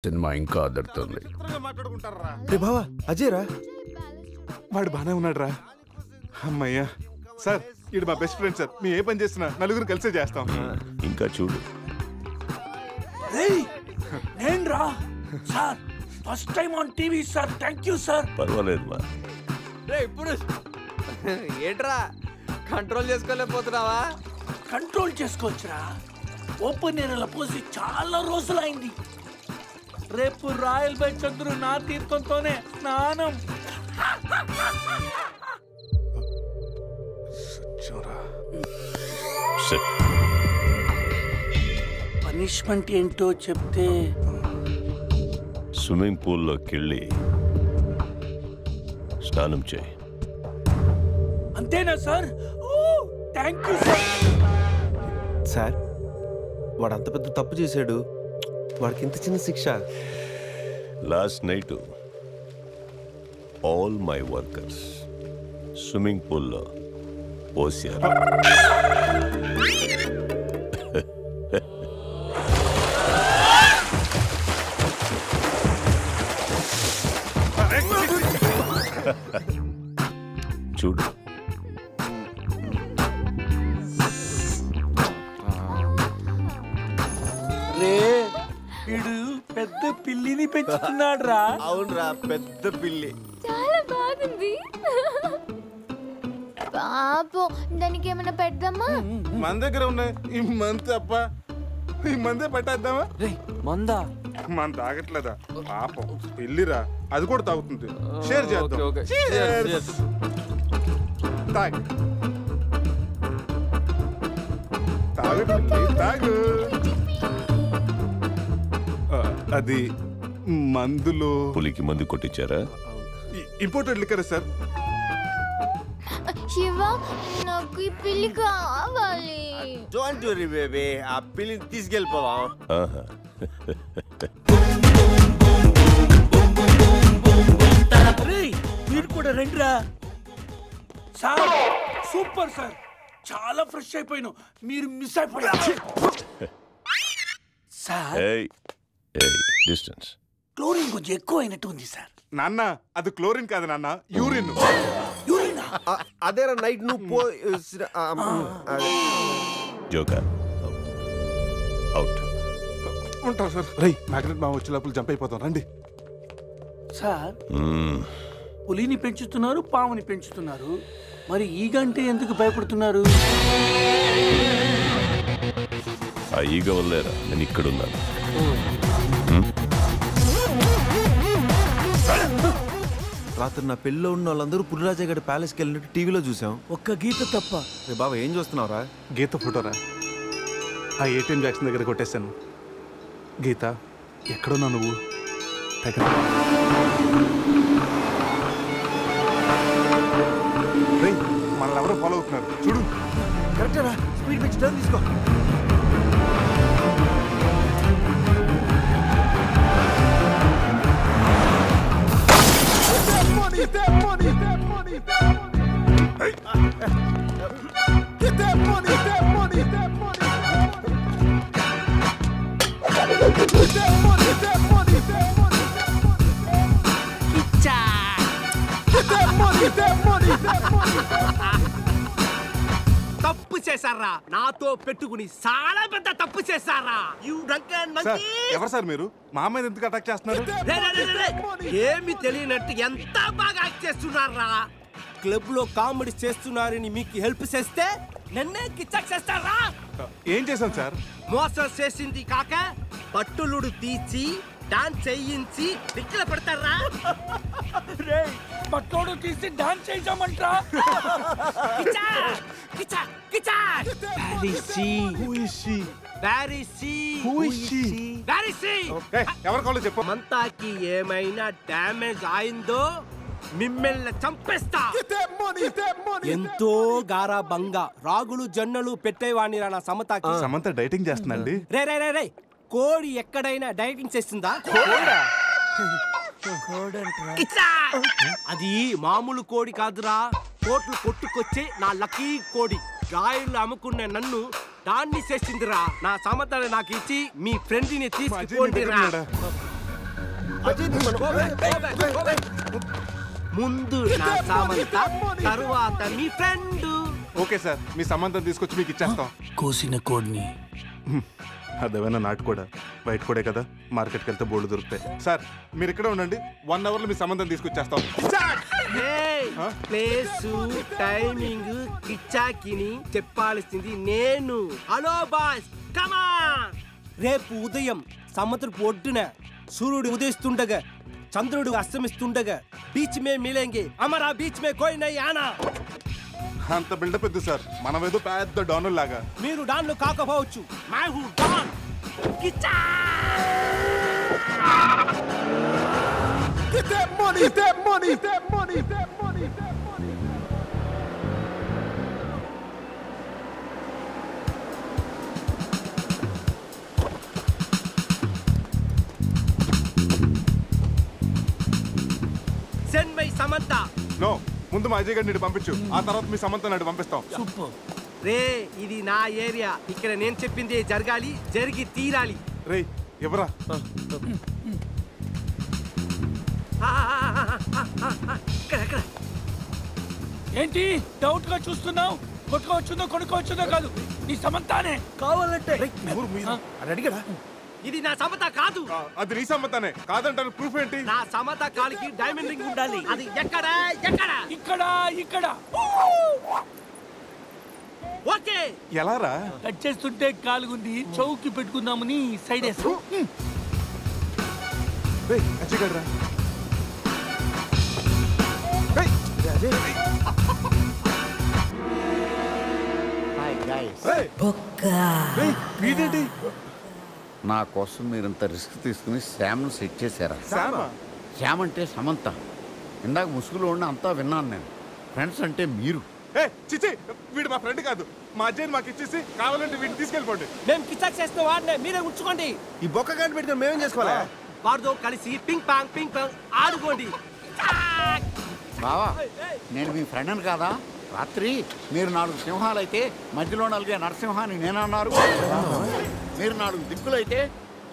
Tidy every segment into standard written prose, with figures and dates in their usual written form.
Cinema ఇంకా అదరుతుంది. బావా అజయ్ రా, వాడు బానే ఉన్నాడు రా. అమ్మయ్యా సార్, ఇది మా బెస్ట్ ఫ్రెండ్ సార్. మేము ఏ పని చేస్తున్నా నలుగురు కలిసే చేస్తాం. ఇంకా చూడు. నేను రా sir, first time on TV sir. Thank you sir. పర్వాలేదు మా. ఇప్పుడు ఏంట్రా కంట్రోల్ చేసుకోలేకపోతున్నావా? కంట్రోల్ చేసుకోవచ్చురా. ఓపెన్ ఏరియాలో పోసి చాలా రోజులైంది. రేపు రాయల్ బై చంద్రు నా తీర్థంతోనే స్నానం. పనిష్మెంట్ ఏంటో చెప్తే. స్విమ్మింగ్ పూల్లోకి వెళ్ళి స్నానం చేయి. అంతేనా sir? Thank you sir. Sir వాడు అంత పెద్ద తప్పు చేశాడు, వాడికి ఇంత చిన్న శిక్ష. Last night all my workers swimming పూల్లో పోసారు. చూడు, రే వీడు పెద్ద పిల్లిని పెంచుతున్నాడు రా. అవునరా, పెద్ద పిల్లి. చాలా బాగుంది. పాపం దానికి ఏమైనా పెడదామా? మన దగ్గర ఉన్నాయి ఈ మంత్ అప్ప, ఈ మందే పట్టేద్దామా? మందా? మన తాగట్లేదా పాపం, పెళ్ళిరా, అది కూడా తాగుతుంది. షేర్ చేద్దాం. తాగు తాగు. అది మందులో పులికి మందు కొట్టించారా? Imported liquor sir. శివ, నాకు ఈ పిల్లి కావాలి. డోంట్ వరీ బేబీ, ఆ పిల్లిని తీసుకెళ్ళిపోవా? మీరు కూడా రండిరా సార్. సూపర్ సార్, చాలా ఫ్రెష్ అయిపోయినావు. మీరు మిస్ అయిపోయారు సార్. డిస్టెన్స్. క్లోరిన్ కొంచెం ఎక్కువ అయినట్టు ఉంది సార్. నాన్న అది క్లోరిన్ కాదు నాన్న, యూరిన్. యూరినా? అదేరా నైట్ నువ్వు జోకర్ అవుట్. ఉంటారు సార్. రై మ్యాగ్నెట్ మా వచ్చే లోపల జంప్ అయిపోతాం. రండి సార్. పులిని పెంచుతున్నారు, పాముని పెంచుతున్నారు, మరి ఈగంటే ఎందుకు భయపడుతున్నారు? ఆ ఈగ వల్లేరా నేను ఇక్కడున్నాను. రాత్రి నా పెళ్ళిలో ఉన్న వాళ్ళందరూ పులిరాజా గడి ప్యాలెస్కి వెళ్ళినట్టు టీవీలో చూసాం. ఒక్క గీత తప్ప. రే బాబా, ఏం చూస్తున్నావురా? గీత ఫోటోరా, ఆ ఏటీఎం వ్యాక్సిన్ దగ్గర కొట్టేశాను. గీత ఎక్కడున్నా నువ్వు? మనల్ని ఎవరో ఫాలో అవుతున్నారు చూడు. కరెక్టరా, స్పీడ్ పెంచి టర్న్ తీసుకో. తప్పు చేశారా? నాతో పెట్టుకుని చాలా పెద్ద తప్పు చేశారా? ఎవరు సార్ మీరు? మా అమ్మాయి ఎందుకు అటాక్ చేస్తున్నారు? ఏమి తెలియనట్టు ఎంత బాగా యాక్ట్ చేస్తున్నారా? క్లబ్ లో కామెడీ చేస్తున్నారని మీకు హెల్ప్ చేస్తే నన్నే కిచ్చక్ చేస్తారా? ఏం చేశాను సార్? మోసం చేసింది కాక బట్టులుడు తీసి డాన్స్ చేయించి దిక్కుల పెడతారా? బట్టోడు తీసి డాన్స్ చేయించామంటరా? ఎవరి కాళ్ళు చెప్పు. మంతాకి ఏమైనా డ్యామేజ్ అయిందో మిమ్మల్ని చంపేస్తా. ఎంతో గారాబంగా రాగులు జొన్నలు పెట్టేవాణి నా సమతాకి. సమంత డైటింగ్ చేస్తుందండి. రే రే రే రే, కోడి ఎక్కడైనా డైటింగ్ చేస్తుందా? అది మామూలు కోడి కాదురా, కోట్లు కొట్టుకొచ్చే నా లక్కీ కోడి. గాయలు అమ్ముకున్న నన్ను దాన్ని చేసిందిరా. నా సమతని నాకు ఇచ్చి మీ ఫ్రెండ్ ని తీసుకుపోండిరా. ముందు నా సమంత తరువాత మీ ఫ్రెండ్. ఓకే సార్, మీ సంబంధం తీసుకొచ్చి మీకు ఇచ్చేస్తాం. కోసిన కోడిని అదేమైనా నాటు కూడా బయట కూడా కదా, మార్కెట్కి వెళ్తే బోర్డు దొరుకుతాయి. సార్ మీరు ఇక్కడే ఉండండి, 1 అవర్లో మీ సంబంధం తీసుకొచ్చేస్తాం. ప్లేస్ టైమింగ్ కిచ్చాకిని చెప్పాల్సింది నేను. హలో బాస్, కమా. రేపు ఉదయం సముద్రపు ఒడ్డున సూర్యుడు ఉదయిస్తుండగా చంద్రుడు అస్తమిస్తుండగా బీచ్ మే మిలేంగే, అమరా బీచ్ మే కోయి నై ఆనా. అంత బిల్డప్ ఎద్దు సార్, మనం ఏదో పెద్ద డాను లాగా. మీరు డాన్లు కాకపోవచ్చు, మై హూ డాన్. Kichcha Get that money, that money, that money, that money, that money. Send my Samantha. నో, ముందు మా అజయ్ గారిని పంపించు, ఆ తర్వాత మీ సమంత నాడు పంపిస్తాం. సూపర్. రే ఇది నా ఏరియా, ఇక్కడ నేను చెప్పింది జరగాలి, జరిగి తీరాలి. రే ఎవరా? ఏంటి డౌట్ గా చూస్తున్నావు? కొట్టుకోవచ్చుందో కొనుక్కోవచ్చుందో కాదు, నీ సమంతానే కావాలంటే. అడిగాడా? ఇది నా సమత కాదు. అది నీ సమ్మతానే కాదంటారు, ప్రూఫ్ ఏంటి? నా సమత కాలికి డైమండ్ రింగ్ ఉండాలి. అది ఎక్కడ ఎక్కడ? ఇక్కడ ఇక్కడ. ఓకే. ఎలా రా? కట్ చేస్తుంటే కాలుగుంది, చౌకి పెట్టుకుందామని సైడ్ వేస్తా. రేయ్ అజయ్ గారు రా. వీడేంటి? నా కోసం మీరింత రిస్క్ తీసుకుని శ్యామ్ను సెట్ చేశారా? శ్యామా? శ్యామ్ అంటే సమంత. ఇందాక ముసుగులో ఉన్న అంతా విన్నాను నేను. ఫ్రెండ్స్ అంటే మీరు. చిచి, వీడు మా ఫ్రెండ్ కాదు. మా అజయ్ మాకు ఇచ్చేసి కావాలంటే వీడిని తీసుకెళ్ళిపోండి. మేము కిచాక్ చేస్తే వాడినే మీరే ఉంచుకోండి. ఈ బొక్క గాని పెట్టుకుని మేమేం చేసుకోవాలా? వాడితో కలిసి పింగ్ పాంగ్ ఆడుకోండి. బావా, నేను మీ ఫ్రెండ్ని కాదా? రాత్రి మీరు 4 సింహాలైతే మధ్యలో నలిగే నరసింహాన్ని నేనన్నారు. మీరు 4 దిక్కులైతే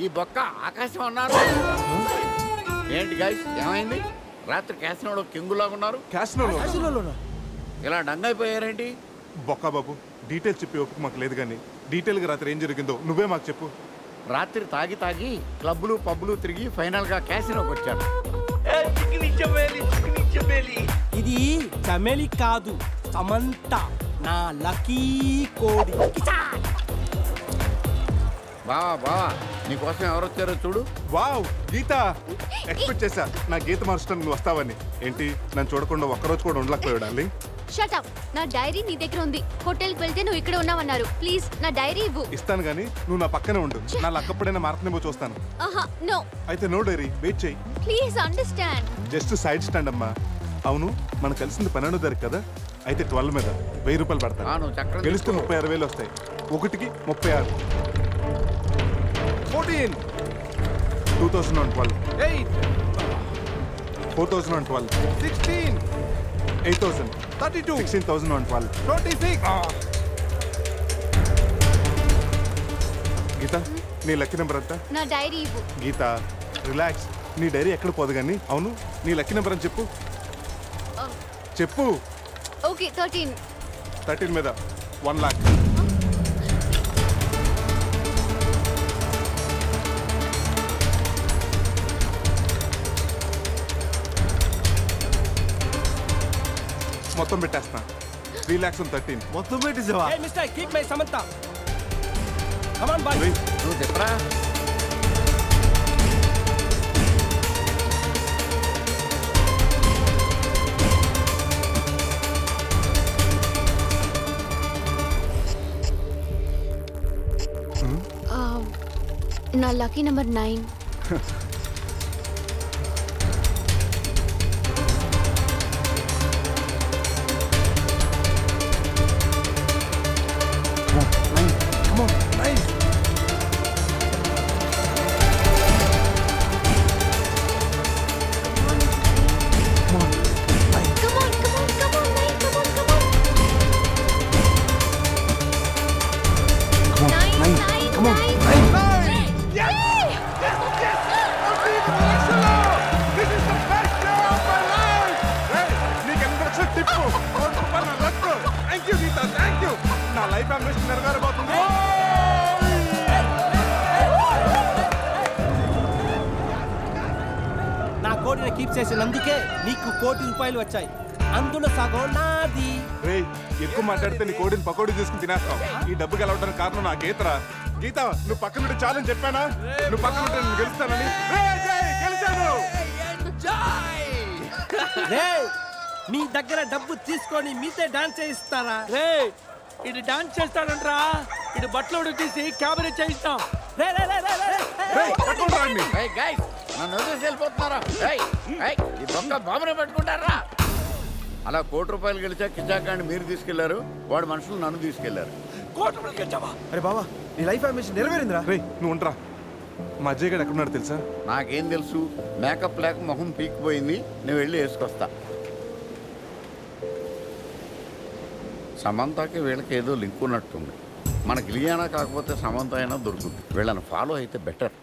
ఈ బొక్క ఆకాశం అన్నారు. ఏంటి గైస్, ఏమైంది? రాత్రి క్యాసినోలో కింగులాగా ఉన్నారు. క్యాసినోలో ఇలా డంగైపోయారేంటి? బొక్క బాబు, డీటెయిల్స్ చెప్పి ఓపిక మాకు లేదు, కానీ డీటెయిల్గా రాత్రి ఏం జరిగిందో నువ్వే మాకు చెప్పు. రాత్రి తాగి క్లబ్లు పబ్లు తిరిగి ఫైనల్గా క్యాసినోకి వచ్చారు. ఇది చమేలి కాదు, సమంత, నా లక్కీ కోడి. బావా నీకోసం ఎవరు వచ్చారో చూడు. వావ్, గీత! ఎక్స్పెక్ట్ చేశా నా గీత మార్చడం నువ్వు వస్తావని. ఏంటి, నన్ను చూడకుండా ఒక్కరోజు కూడా ఉండలేకపోయాడు. Shut up. నా డైరీ నీ దగ్గర ఉంది. హోటల్కి వెళ్తే నువ్వు ఇక్కడ ఉన్నావన్నారు. ప్లీజ్ నా డైరీ ఇవ్వు. ఇస్తాను గానీ నువ్వు నా పక్కనే ఉండు. నా లక్కప్పుడైనా మారుతుందేమో చూస్తాను. నో. అయితే నో డైరీ, వెయిట్ చెయ్యి. Please understand. Just side stand అమ్మా. అవును, మనం కలిసింది 12వ తారీఖు కదా, అయితే 12 మీద 1000 రూపాయలు పడతాను. గెలిస్తే 36,000 వస్తాయి. ఒకటికి 36. 14. 2012. 8. 4012. 16. 8,000. 32. 16,012. 26. గీత, నీ లక్కీ నెంబర్ ఎంత? నా డైరీ ఇవ్వు. గీత రిలాక్స్, నీ డైరీ ఎక్కడ పోదు కానీ. అవును, నీ లక్కీ నెంబర్ అని చెప్పు. చెప్పు. ఓకే, 13. 13 మీద 1 lakh. మొత్తం పెట్టేస్తా. 3 lakhs on 13. మొత్తం పెట్టేసావా? Hey mister, keep my Samantha. Come on boy. నువ్వు చెప్పరా? నా లక్కీ నెంబర్ 9. అంబిషన్ నెరవేరబోతుంది. నా కోటిని కీప్ చేసినందుకే నీకు ₹1,00,00,000 వచ్చాయి. అందులో సగం నాది. రేయ్, ఎక్కువ మాట్లాడితే నీ కోడిని పకోడీ తీసుకుని తినేస్తావు. ఈ డబ్బు గెలవడానికి కారణం నా గీతరా. గీత, నువ్వు పక్కన ఉంటే చాలని చెప్పానా? నువ్వు పక్కన ఉంటే నేను గెలుస్తానని. గెలిచాను. రేయ్, మీ దగ్గర డబ్బు తీసుకొని మీతో డాన్స్ చేయిస్తారా? రే ఇది డాన్స్ చేస్తాడంట్రా. ఇది బట్టలు తీసి క్యాబరే చేయిస్తాం. రే రే రే రే రే. రేయ్, పట్టుకోండి రాండి. ఏయ్ గైస్, నన్ను వదిలేసి వెళ్ళిపోతున్నారా? ఏయ్, ఏయ్, ఈ బొక్క బాబునే పెట్టుకుంటారా? అలా ₹1,00,00,000 గెలిచా కిచాకాన్ని మీరు తీసుకెళ్లారు, వాడు మనుషులు నన్ను తీసుకెళ్లారు. ₹1,00,00,000 గెలిచావా? అరే బావా, నీ లైఫ్ అంబిషన్ నెరవేరిందిరా. రేయ్, నువ్వు ఉండరా. మా అజయ్ గడు ఎక్కడున్నాడు తెలుసా? నాకేం తెలుసు? మేకప్ లేక మొహం పీకిపోయింది, నేను వెళ్ళి వేసుకొస్తా. సమంతకి వీళ్ళకి ఏదో లింక్ ఉన్నట్టుంది. మనకి ఇలియానా కాకపోతే సమంత అయినా దొరుకుతుంది. వీళ్ళని ఫాలో అయితే బెటర్.